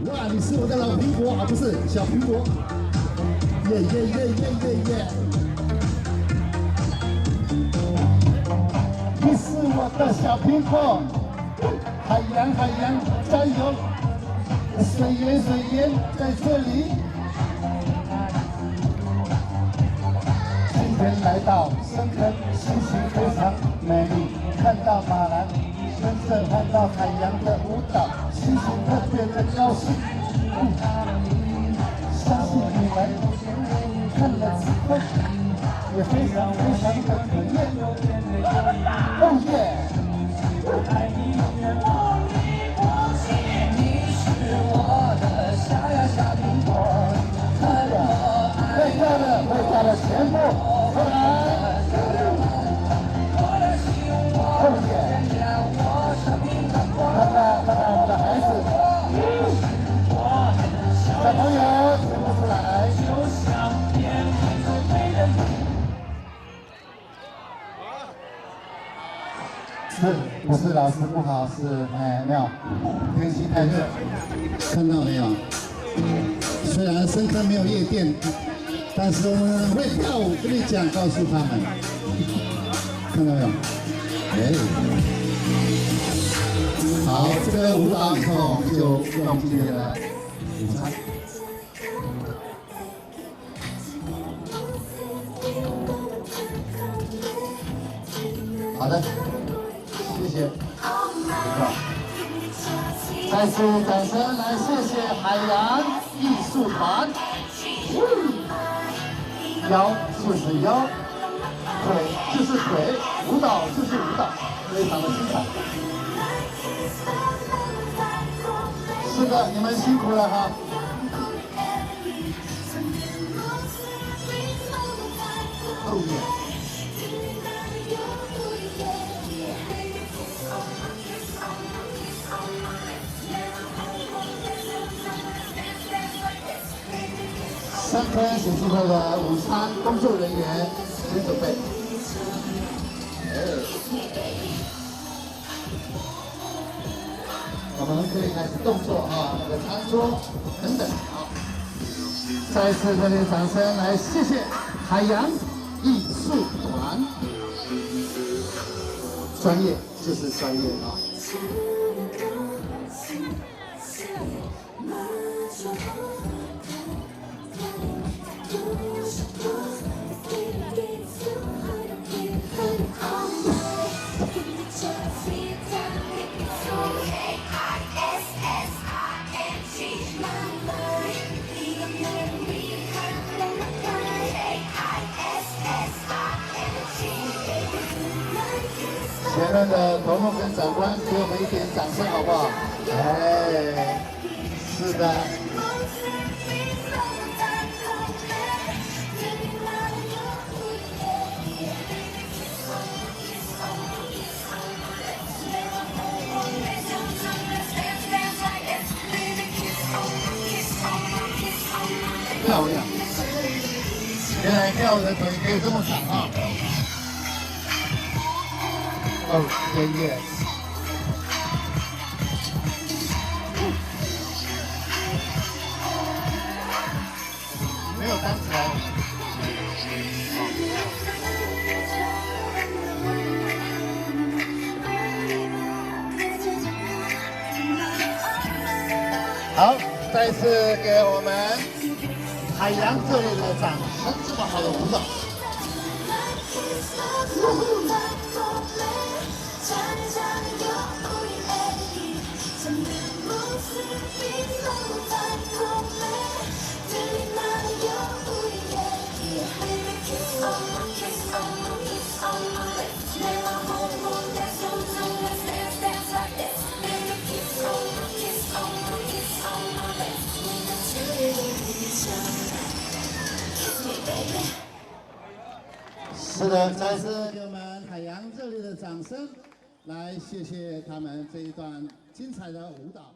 哇，你是我的老苹果啊，不是小苹果。耶耶耶耶耶耶！你是我的小苹果，海洋海洋加油！水源水源在这里。今天来到深坑，心情非常美丽，看到马兰。 跟着看到海洋的舞蹈，心情特别的高兴。相信你们看了之后也非常非常的可爱。哦耶！你是我的小苹果，会跳的全部出来。哦耶！ 看看我们的孩子，小朋友全部出来。是不是老师不好？是没有，天气太热，看到没有？虽然深坑没有夜店，但是我们会跳舞，跟你讲，告诉他们，看到没有？好，这个舞蹈以后就用今天的午餐。好的，谢谢。再次掌声来谢谢海洋艺术团。腰就是腰，腿就是腿，舞蹈就是舞蹈，非常的精彩。 是的，你们辛苦了哈。后面。深坑喜剧会的午餐工作人员请准备。我们可以开始动作啊，那个餐桌等等啊。再一次热烈掌声来谢谢海洋艺术团，专业就是专业啊。前面的头目跟长官，给我们一点掌声好不好？哎，是的。漂亮，原来跳舞的腿可以这么长啊！哦，耶！没有单词哦。好，再次给我们海洋这里的掌声，这么好的舞蹈。是的，再次给我们海洋热烈的掌声，来谢谢他们这一段精彩的舞蹈。